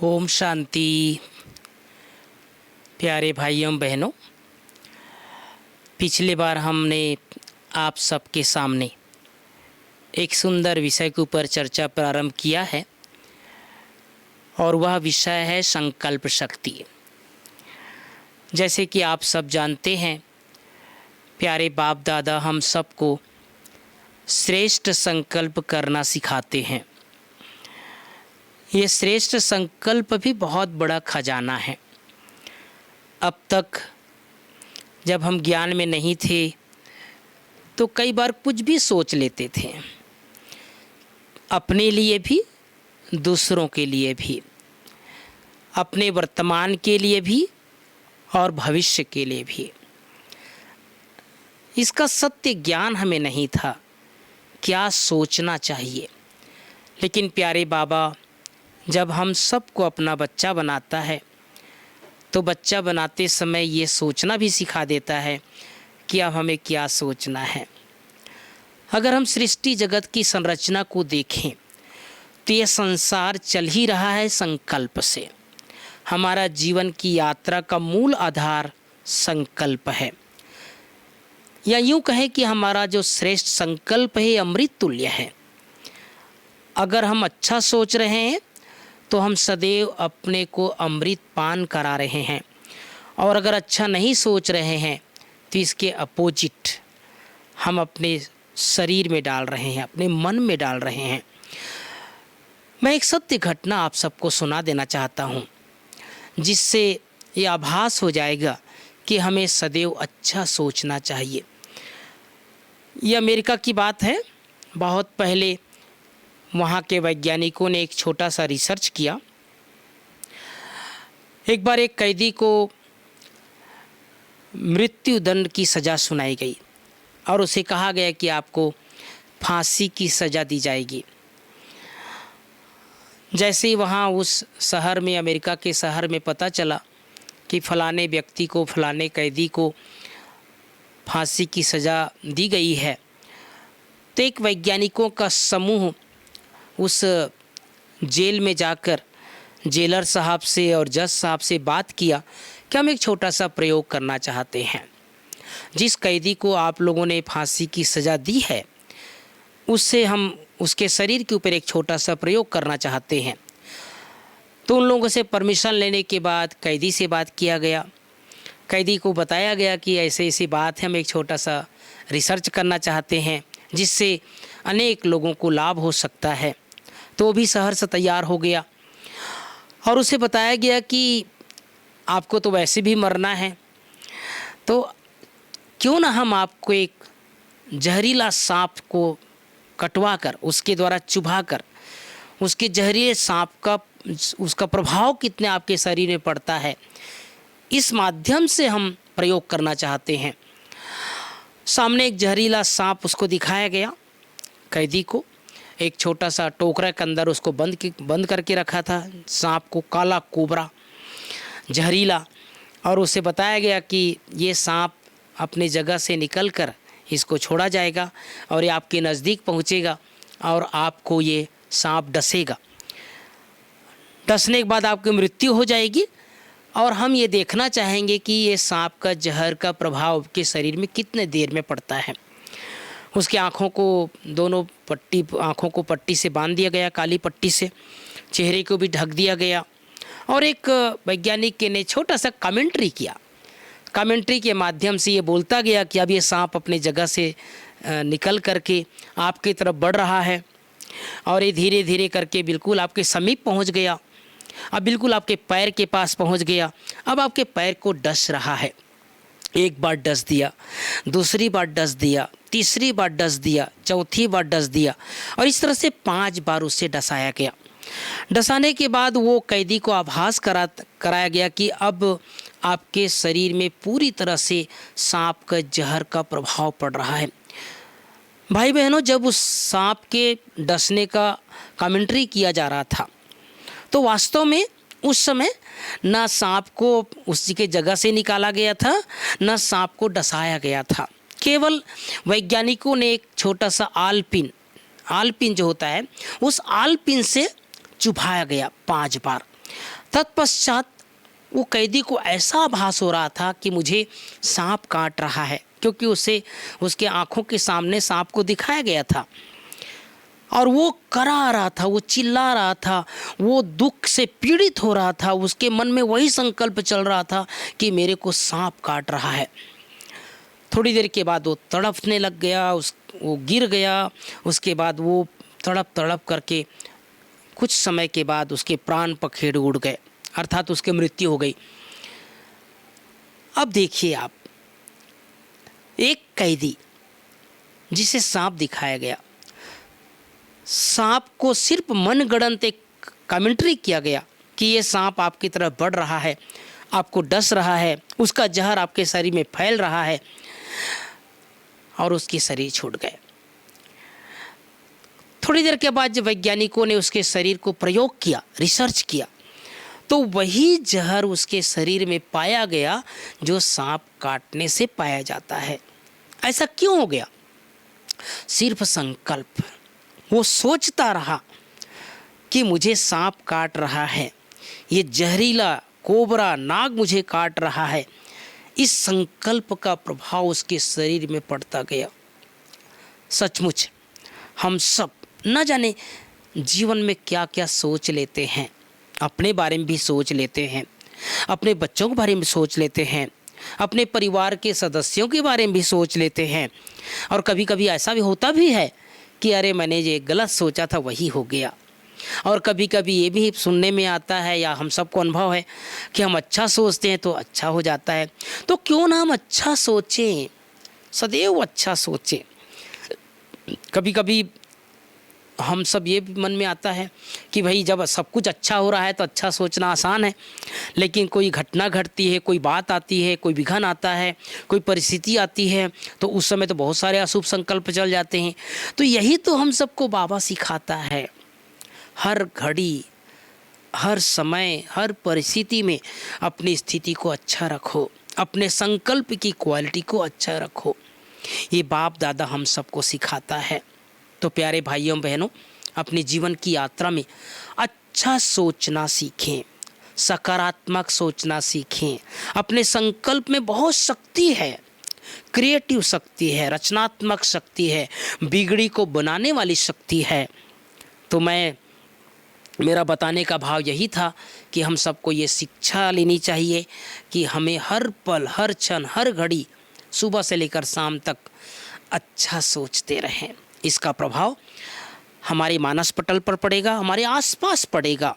ओम शांति। प्यारे भाइयों बहनों, पिछले बार हमने आप सबके सामने एक सुंदर विषय के ऊपर चर्चा प्रारंभ किया है और वह विषय है संकल्प शक्ति। जैसे कि आप सब जानते हैं, प्यारे बाप दादा हम सबको श्रेष्ठ संकल्प करना सिखाते हैं। ये श्रेष्ठ संकल्प भी बहुत बड़ा खजाना है। अब तक जब हम ज्ञान में नहीं थे तो कई बार कुछ भी सोच लेते थे, अपने लिए भी, दूसरों के लिए भी, अपने वर्तमान के लिए भी और भविष्य के लिए भी। इसका सत्य ज्ञान हमें नहीं था, क्या सोचना चाहिए। लेकिन प्यारे बाबा जब हम सबको अपना बच्चा बनाता है तो बच्चा बनाते समय ये सोचना भी सिखा देता है कि अब हमें क्या सोचना है। अगर हम सृष्टि जगत की संरचना को देखें तो ये संसार चल ही रहा है संकल्प से। हमारा जीवन की यात्रा का मूल आधार संकल्प है, या यूँ कहें कि हमारा जो श्रेष्ठ संकल्प है अमृत तुल्य है। अगर हम अच्छा सोच रहे हैं तो हम सदैव अपने को अमृत पान करा रहे हैं, और अगर अच्छा नहीं सोच रहे हैं तो इसके अपोजिट हम अपने शरीर में डाल रहे हैं, अपने मन में डाल रहे हैं। मैं एक सत्य घटना आप सबको सुना देना चाहता हूँ, जिससे ये आभास हो जाएगा कि हमें सदैव अच्छा सोचना चाहिए। ये अमेरिका की बात है। बहुत पहले वहाँ के वैज्ञानिकों ने एक छोटा सा रिसर्च किया। एक बार एक कैदी को मृत्युदंड की सज़ा सुनाई गई और उसे कहा गया कि आपको फांसी की सज़ा दी जाएगी। जैसे ही वहाँ उस शहर में, अमेरिका के शहर में पता चला कि फलाने व्यक्ति को, फलाने कैदी को फांसी की सज़ा दी गई है, तो एक वैज्ञानिकों का समूह उस जेल में जाकर जेलर साहब से और जज साहब से बात किया कि हम एक छोटा सा प्रयोग करना चाहते हैं। जिस कैदी को आप लोगों ने फांसी की सज़ा दी है, उससे हम उसके शरीर के ऊपर एक छोटा सा प्रयोग करना चाहते हैं। तो उन लोगों से परमिशन लेने के बाद कैदी से बात किया गया। कैदी को बताया गया कि ऐसे ऐसी बात है, हम एक छोटा सा रिसर्च करना चाहते हैं जिससे अनेक लोगों को लाभ हो सकता है। तो वो भी शहर से तैयार हो गया और उसे बताया गया कि आपको तो वैसे भी मरना है, तो क्यों ना हम आपको एक जहरीला सांप को कटवा कर, उसके द्वारा चुभा कर, उसके जहरीले सांप का उसका प्रभाव कितने आपके शरीर में पड़ता है, इस माध्यम से हम प्रयोग करना चाहते हैं। सामने एक जहरीला सांप उसको दिखाया गया। कैदी को एक छोटा सा टोकरा के अंदर उसको बंद करके रखा था, सांप को, काला कोबरा, जहरीला, और उसे बताया गया कि ये सांप अपने जगह से निकलकर इसको छोड़ा जाएगा और ये आपके नज़दीक पहुंचेगा और आपको ये सांप डसेगा। डसने के बाद आपकी मृत्यु हो जाएगी और हम ये देखना चाहेंगे कि ये सांप का जहर का प्रभाव के शरीर में कितने देर में पड़ता है। उसकी आँखों को, दोनों आँखों को पट्टी से बांध दिया गया, काली पट्टी से, चेहरे को भी ढक दिया गया, और एक वैज्ञानिक ने छोटा सा कमेंट्री किया। कमेंट्री के माध्यम से ये बोलता गया कि अब ये सांप अपने जगह से निकल करके आपकी तरफ बढ़ रहा है और ये धीरे धीरे करके बिल्कुल आपके समीप पहुंच गया। अब बिल्कुल आपके पैर के पास पहुंच गया। अब आपके पैर को डस रहा है। एक बार डस दिया, दूसरी बार डस दिया, तीसरी बार डस दिया, चौथी बार डस दिया, और इस तरह से 5 बार उससे डसाया गया। डसाने के बाद वो कैदी को आभास कराया गया कि अब आपके शरीर में पूरी तरह से सांप का जहर का प्रभाव पड़ रहा है। भाई बहनों, जब उस सांप के डसने का कमेंट्री किया जा रहा था तो वास्तव में उस समय न सांप को उसी के जगह से निकाला गया था, न सांप को डसाया गया था। केवल वैज्ञानिकों ने एक छोटा सा आलपिन जो होता है, उस आलपिन से चुभाया गया 5 बार। तत्पश्चात वो कैदी को ऐसा आभास हो रहा था कि मुझे सांप काट रहा है, क्योंकि उसे उसके आंखों के सामने सांप को दिखाया गया था और वो करा रहा था, वो चिल्ला रहा था, वो दुख से पीड़ित हो रहा था। उसके मन में वही संकल्प चल रहा था कि मेरे को सांप काट रहा है। थोड़ी देर के बाद वो तड़पने लग गया, वो गिर गया। उसके बाद वो तड़प तड़प करके कुछ समय के बाद उसके प्राण पखेरु उड़ गए, अर्थात उसकी मृत्यु हो गई। अब देखिए आप, एक कैदी जिसे सांप दिखाया गया, सांप को सिर्फ मनगढ़ंत एक कमेंट्री किया गया कि ये सांप आपकी तरफ बढ़ रहा है, आपको डस रहा है, उसका जहर आपके शरीर में फैल रहा है, और उसकी शरीर छूट गए। थोड़ी देर के बाद जब वैज्ञानिकों ने उसके शरीर को प्रयोग किया, रिसर्च किया, तो वही जहर उसके शरीर में पाया गया जो सांप काटने से पाया जाता है। ऐसा क्यों हो गया? सिर्फ संकल्प। वो सोचता रहा कि मुझे सांप काट रहा है, ये जहरीला कोबरा नाग मुझे काट रहा है। इस संकल्प का प्रभाव उसके शरीर में पड़ता गया। सचमुच हम सब न जाने जीवन में क्या क्या सोच लेते हैं, अपने बारे में भी सोच लेते हैं, अपने बच्चों के बारे में सोच लेते हैं, अपने परिवार के सदस्यों के बारे में भी सोच लेते हैं। और कभी कभी ऐसा भी होता भी है कि अरे मैंने ये गलत सोचा था वही हो गया। और कभी कभी ये भी सुनने में आता है या हम सबको अनुभव है कि हम अच्छा सोचते हैं तो अच्छा हो जाता है। तो क्यों ना हम अच्छा सोचें, सदैव अच्छा सोचें। कभी कभी हम सब ये मन में आता है कि भाई जब सब कुछ अच्छा हो रहा है तो अच्छा सोचना आसान है, लेकिन कोई घटना घटती है, कोई बात आती है, कोई विघन आता है, कोई परिस्थिति आती है, तो उस समय तो बहुत सारे अशुभ संकल्प चल जाते हैं। तो यही तो हम सबको बाबा सिखाता है, हर घड़ी, हर समय, हर परिस्थिति में अपनी स्थिति को अच्छा रखो, अपने संकल्प की क्वालिटी को अच्छा रखो। ये बाप दादा हम सबको सिखाता है। तो प्यारे भाइयों बहनों, अपने जीवन की यात्रा में अच्छा सोचना सीखें, सकारात्मक सोचना सीखें। अपने संकल्प में बहुत शक्ति है, क्रिएटिव शक्ति है, रचनात्मक शक्ति है, बिगड़ी को बनाने वाली शक्ति है। तो मेरा बताने का भाव यही था कि हम सबको ये शिक्षा लेनी चाहिए कि हमें हर पल, हर क्षण, हर घड़ी, सुबह से लेकर शाम तक अच्छा सोचते रहें। इसका प्रभाव हमारे मानस पटल पर पड़ेगा, हमारे आसपास पड़ेगा,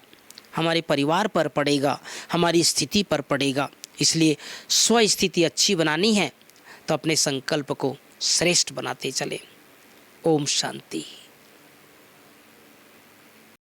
हमारे परिवार पर पड़ेगा, हमारी स्थिति पर पड़ेगा। इसलिए स्व स्थिति अच्छी बनानी है तो अपने संकल्प को श्रेष्ठ बनाते चले। ओम शांति।